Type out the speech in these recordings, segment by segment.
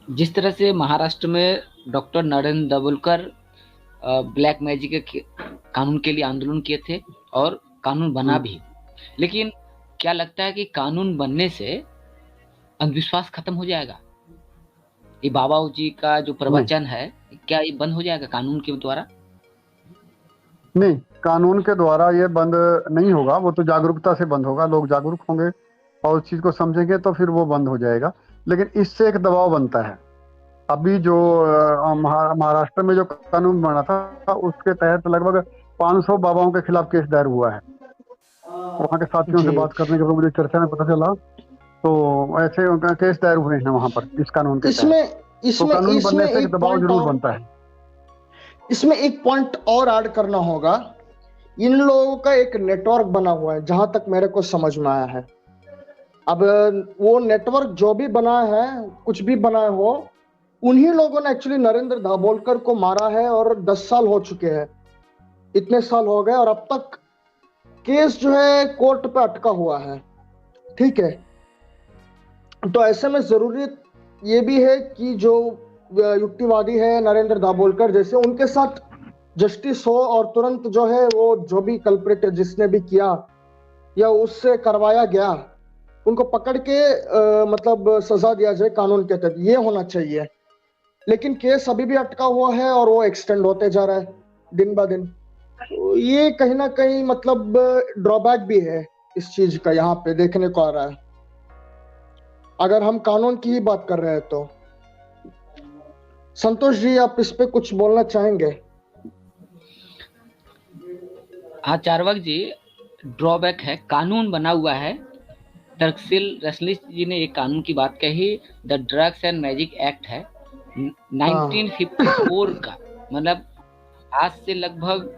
जिस तरह से महाराष्ट्र में doctor Narendra Dabholkar black magic के कानून के लिए आंदोलन किए थे और कानून बना हम्म। भी, लेकिन क्या लगता है कि कानून बनने से अंधविश्वास खत्म हो जाएगा? ये बाबा जी का जो नहीं, प्रवचन है, क्या ये बंद हो जाएगा कानून के द्वारा? नहीं, कानून के द्वारा ये बंद नहीं होगा। वो तो जागरूकता से बंद होगा। लोग जागरूक होंगे और उस चीज को समझेंगे तो फिर वो बंद हो जाएगा। लेकिन इससे एक दबाव बनता है। अभी जो महाराष्ट्र में जो कानून बना था उसके तहत लगभग 500 बाबाओं के खिलाफ केस दायर हुआ है। वहाँ के साथियों से जी। बात करने के बाद मुझे चर्चा में पता चला। तो ऐसे उनका केस दायर हुए हैं वहां पर इस कानून के तहत। इसमें तो इसमें कानून बनने इसमें से एक एक दबाव पॉइंट जरूर और बनता है। इसमें एक पॉइंट और ऐड करना होगा। इन लोगों का एक नेटवर्क बना हुआ है, जहां तक मेरे को समझ में आया है। अब वो नेटवर्क जो भी बना है, कुछ भी बना हो, उन्हीं लोगों ने एक्चुअली नरेंद्र दाभोलकर को मारा है, और 10 साल हो चुके हैं। इतने साल हो गए और अब तक केस जो है कोर्ट पे अटका हुआ है। ठीक है। तो ऐसे में जरूरी ये भी है कि जो युक्तिवादी है नरेंद्र दाभोलकर जैसे, उनके साथ जस्टिस हो, और तुरंत जो है वो जो भी कल्प्रिट जिसने भी किया या उससे करवाया गया, उनको पकड़ के मतलब सजा दिया जाए कानून के तहत। ये होना चाहिए। लेकिन केस अभी भी अटका हुआ है और वो एक्सटेंड होते जा रहा है दिन ब दिन। तो ये कहीं ना कहीं मतलब ड्रॉबैक भी है इस चीज का, यहाँ पे देखने को आ रहा है, अगर हम कानून की ही बात कर रहे हैं तो। संतोष जी, आप इस पे कुछ बोलना चाहेंगे? हाँ चारवाक जी, ड्रॉबैक है, कानून बना हुआ है। तर्कशील रसलिस जी ने एक कानून की बात कही, the drugs and magic act है हाँ। 1954 का, मतलब आज से लगभग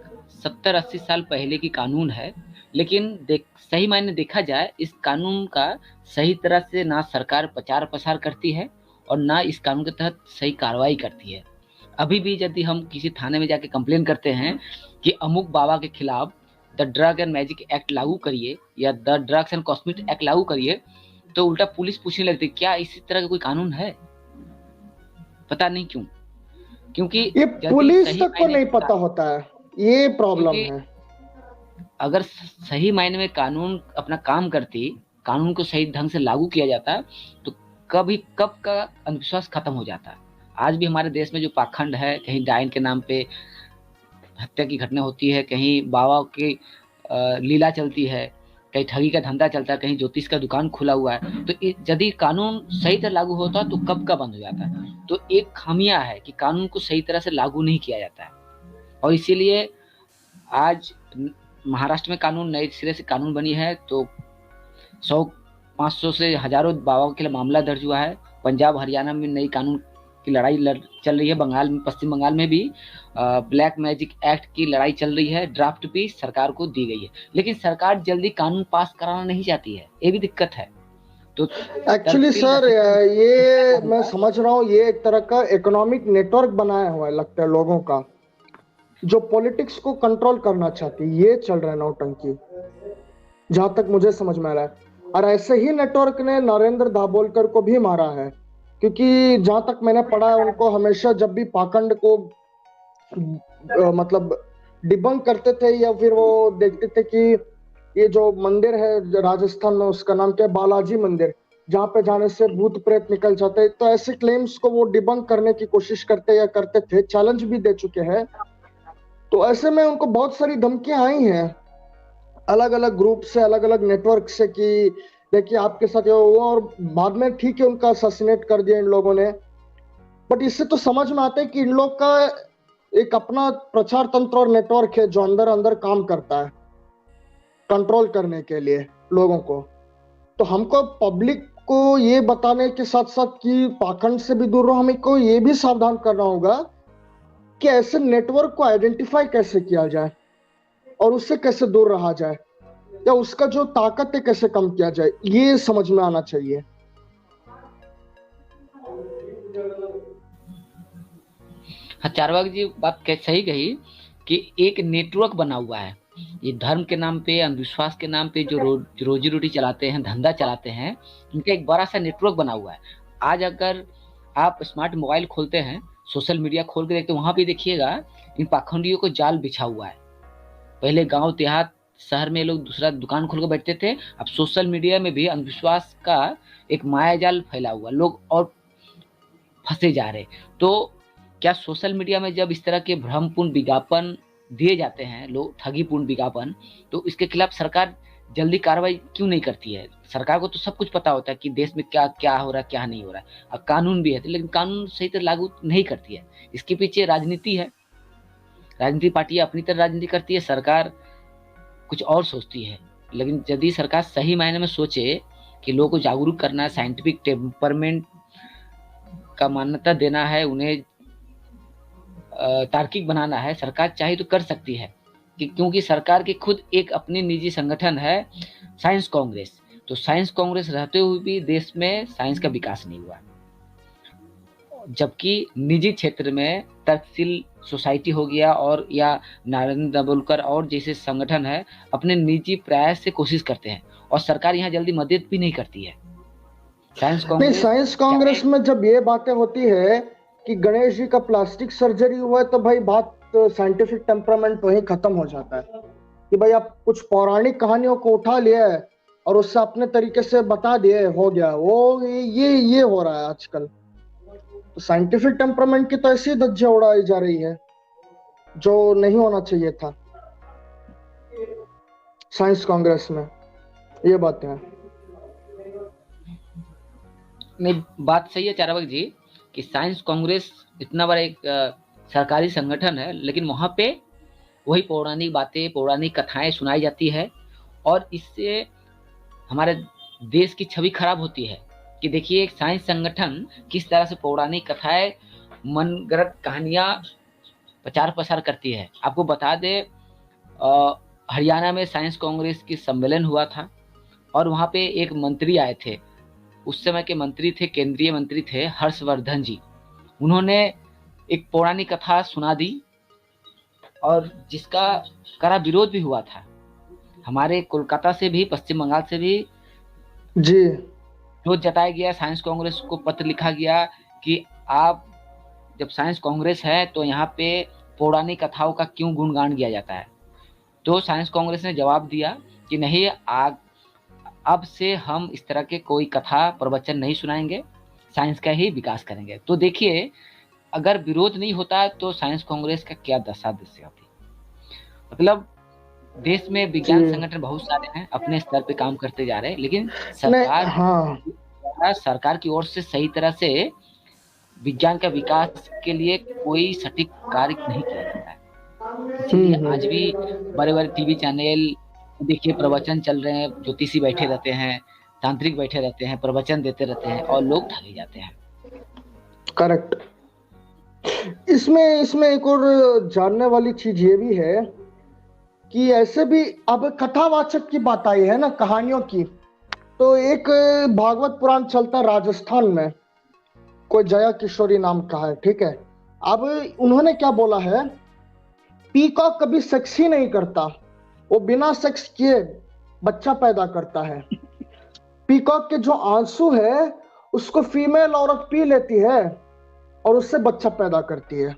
70-80 साल पहले की कानून है। लेकिन सही मायने देखा जाए, इस कानून का सही तरह से ना सरकार प्रचार प्रसार करती है और ना इस कानून के तहत सही कार्रवाई करती है। अभी भी यदि हम किसी थाने में जाके कंप्लेन करते हैं कि अमुक बाबा के खिलाफ the drug and magic act लागू करिए या the drugs and cosmetic act लागू करिए, तो उल्टा पुलिस पूछने लगती है क्या इसी तरह का कोई कानून है। पता नहीं क्यों, क्योंकि ये यदि पुलिस सही तक को मायने नहीं में पता होता है, ये प्रॉब्लम क्योंकि है। अगर सही मायने में कानून अपना काम करती, कानून को सही ढंग से लागू किया जाता, तो कभी कब का अंधविश्वास खत्म हो जाता। आज भी हमारे देश में जो पाखंड है, कहीं डायन के नाम पे हत्या की घटना होती है, कहीं बाबा की लीला चलती है, कहीं ठगी का धंधा चलता है, कहीं ज्योतिष का दुकान खुला हुआ है, तो यदि कानून सही तरह लागू होता तो कब का बंद हो जाता है। तो एक खामियां है कि कानून को सही तरह से लागू नहीं किया जाता है, और इसीलिए आज महाराष्ट्र में कानून नए सिरे से कानून बनी है तो 100-500 से हजारों बाबाओं के लिए मामला दर्ज हुआ है। पंजाब हरियाणा में नई कानून की लड़ाई चल रही है। बंगाल में, पश्चिम बंगाल में भी ब्लैक मैजिक एक्ट की लड़ाई चल रही है। ड्राफ्ट भी सरकार को दी गई है, लेकिन सरकार जल्दी कानून पास कराना नहीं चाहती है, ये भी दिक्कत है। तो एक्चुअली तर्कशील सर, ये मैं होगा। समझ रहा हूँ, ये एक तरह का इकोनॉमिक नेटवर्क बनाया हुआ है लगता है लोगों का, जो पॉलिटिक्स को कंट्रोल करना चाहती है। ये चल रहा है नौटंकी, जहां तक मुझे समझ में आ रहा है। और ऐसे ही नेटवर्क ने नरेंद्र दाभोलकर को भी मारा है, क्योंकि जहां तक मैंने पढ़ा है, उनको हमेशा जब भी पाखंड को मतलब डिबंक करते थे, या फिर वो देखते थे कि ये जो मंदिर है राजस्थान में, उसका नाम क्या है, बालाजी मंदिर, जहां पे जाने से भूत प्रेत निकल जाते हैं, तो ऐसे क्लेम्स को वो डिबंक करने की कोशिश करते या करते थे, चैलेंज भी दे चुके हैं। तो ऐसे में उनको बहुत सारी धमकियां आई हैं अलग अलग ग्रुप से, अलग अलग नेटवर्क से, कि देखिए आपके साथ ये हुआ, और बाद में ठीक है उनका असैसिनेट कर दिया इन लोगों ने। बट इससे तो समझ में आता है कि इन लोग का एक अपना प्रचार तंत्र और नेटवर्क है, जो अंदर अंदर काम करता है कंट्रोल करने के लिए लोगों को। तो हमको पब्लिक को ये बताने के साथ साथ कि पाखंड से भी दूर रहो, हमें को ये भी सावधान करना होगा कि ऐसे नेटवर्क को आइडेंटिफाई कैसे किया जाए और उससे कैसे दूर रहा जाए, या उसका जो ताकत है कैसे कम किया जाए, ये समझ में आना चाहिए। हाँ चारवाक जी बात सही कही कि एक नेटवर्क बना हुआ है। ये धर्म के नाम पे, अंधविश्वास के नाम पे जो रोजी रोटी चलाते हैं, धंधा चलाते हैं, उनका एक बड़ा सा नेटवर्क बना हुआ है। आज अगर आप स्मार्ट मोबाइल खोलते हैं, सोशल मीडिया खोल के देखते हैं, वहां पे देखिएगा इन पाखंडियों को जाल बिछा हुआ है। पहले गांव देहात शहर में लोग दूसरा दुकान खोल कर बैठते थे, अब सोशल मीडिया में भी अंधविश्वास का एक मायाजाल फैला हुआ, लोग और फंसे जा रहे। तो क्या सोशल मीडिया में जब इस तरह के भ्रमपूर्ण विज्ञापन दिए जाते हैं, लोग ठगीपूर्ण विज्ञापन, तो इसके खिलाफ सरकार जल्दी कार्रवाई क्यों नहीं करती है? सरकार को तो सब कुछ पता होता है कि देश में क्या क्या हो रहा है, क्या नहीं हो रहा है, और कानून भी है, लेकिन कानून सही तरह लागू नहीं करती है। इसके पीछे राजनीति है, राजनीतिक पार्टियां अपनी तरह राजनीति करती है, सरकार कुछ और सोचती है। लेकिन यदि सरकार सही मायने में सोचे कि लोगों को जागरूक करना है, साइंटिफिक टेम्परमेंट का मान्यता देना है, उन्हें तार्किक बनाना है, सरकार चाहे तो कर सकती है। क्योंकि सरकार की खुद एक अपनी निजी संगठन है साइंस कांग्रेस, तो साइंस कांग्रेस रहते हुए भी देश में साइंस का विकास नहीं हुआ, जबकि निजी क्षेत्र में तर्कशील सोसाइटी हो गया और या नारायण दाभोलकर और जैसे संगठन है अपने निजी प्रयास से कोशिश करते हैं, और सरकार यहाँ जल्दी मदद भी नहीं करती है। साइंस कांग्रेस में जब ये बातें होती है कि गणेश जी का प्लास्टिक सर्जरी हुआ है, तो भाई बात साइंटिफिक टेम्परामेंट वहीं खत्म हो जाता है कि भाई आप कुछ पौराणिक कहानियों को उठा लिया है और उससे अपने तरीके से बता दिए, हो गया वो, ये हो रहा है आजकल। तो साइंटिफिक टेम्परामेंट की तो ऐसी धज्जियां उड़ाई जा रही है जो नहीं होना चाहिए था साइंस कांग्रेस में। ये बातें हैं। नहीं, बात सही है चारावक जी कि साइंस कांग्रेस इतना बड़ा एक सरकारी संगठन है, लेकिन वहां पे वही पौराणिक बातें, पौराणिक कथाएं सुनाई जाती है, और इससे हमारे देश की छवि खराब होती है। कि देखिए एक साइंस संगठन किस तरह से पौराणिक कथाएं, मनगढ़ंत कहानियां प्रचार प्रसार करती है। आपको बता दे हरियाणा में साइंस कांग्रेस की सम्मेलन हुआ था, और वहां पे एक मंत्री आए थे, उस समय के मंत्री थे, केंद्रीय मंत्री थे हर्षवर्धन जी। उन्होंने एक पौराणिक कथा सुना दी और जिसका कड़ा विरोध भी हुआ था। हमारे कोलकाता से भी, पश्चिम बंगाल से भी जी विरोध जताया गया, साइंस कांग्रेस को पत्र लिखा गया कि आप जब साइंस कांग्रेस है तो यहाँ पे पौराणिक कथाओं का क्यों गुणगान किया जाता है। तो साइंस कांग्रेस ने जवाब दिया कि नहीं, अब से हम इस तरह के कोई कथा प्रवचन नहीं सुनाएंगे, साइंस का ही विकास करेंगे। तो देखिए अगर विरोध नहीं होता तो साइंस कांग्रेस का क्या दशा होती। मतलब देश में विज्ञान संगठन बहुत सारे हैं, अपने स्तर पे काम करते जा रहे हैं, लेकिन सरकार की ओर से सही तरह से विज्ञान का विकास के लिए कोई सटीक कार्य नहीं किया जाता है। इसलिए आज भी बड़े बड़े टीवी चैनल देखिए प्रवचन चल रहे हैं, ज्योतिषी बैठे रहते हैं, तांत्रिक बैठे रहते हैं, प्रवचन देते रहते हैं और लोग ठगे जाते हैं। करेक्ट। इसमें एक और जानने वाली चीज ये भी है कि ऐसे भी अब कथावाचक की बात आई है ना, कहानियों की, तो एक भागवत पुराण चलता राजस्थान में, कोई जया किशोरी नाम का है, ठीक है। अब उन्होंने क्या बोला है, पीकॉक कभी सेक्स ही नहीं करता, वो बिना सेक्स किए बच्चा पैदा करता है। पीकॉक के जो आंसू है उसको फीमेल औरत पी लेती है और उससे बच्चा पैदा करती है।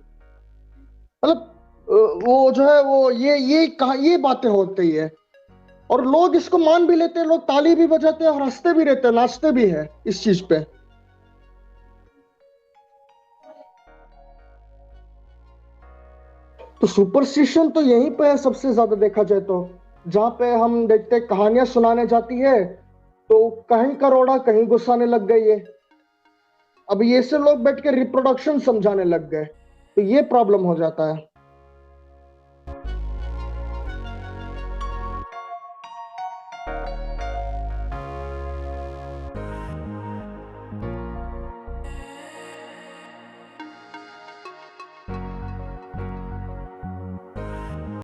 मतलब वो जो है वो ये बातें होती है और लोग इसको मान भी लेते हैं, लोग ताली भी बजाते हैं और हंसते भी रहते हैं, नाचते भी है इस चीज पे। तो सुपरस्टिशन तो यहीं पे है सबसे ज्यादा देखा जाए तो, जहां पे हम देखते हैं कहानियां सुनाने जाती है तो कहीं करोड़ा कहीं गुस्साने लग गई है। अब ये से लोग बैठ के रिप्रोडक्शन समझाने लग गए, तो ये प्रॉब्लम हो जाता है।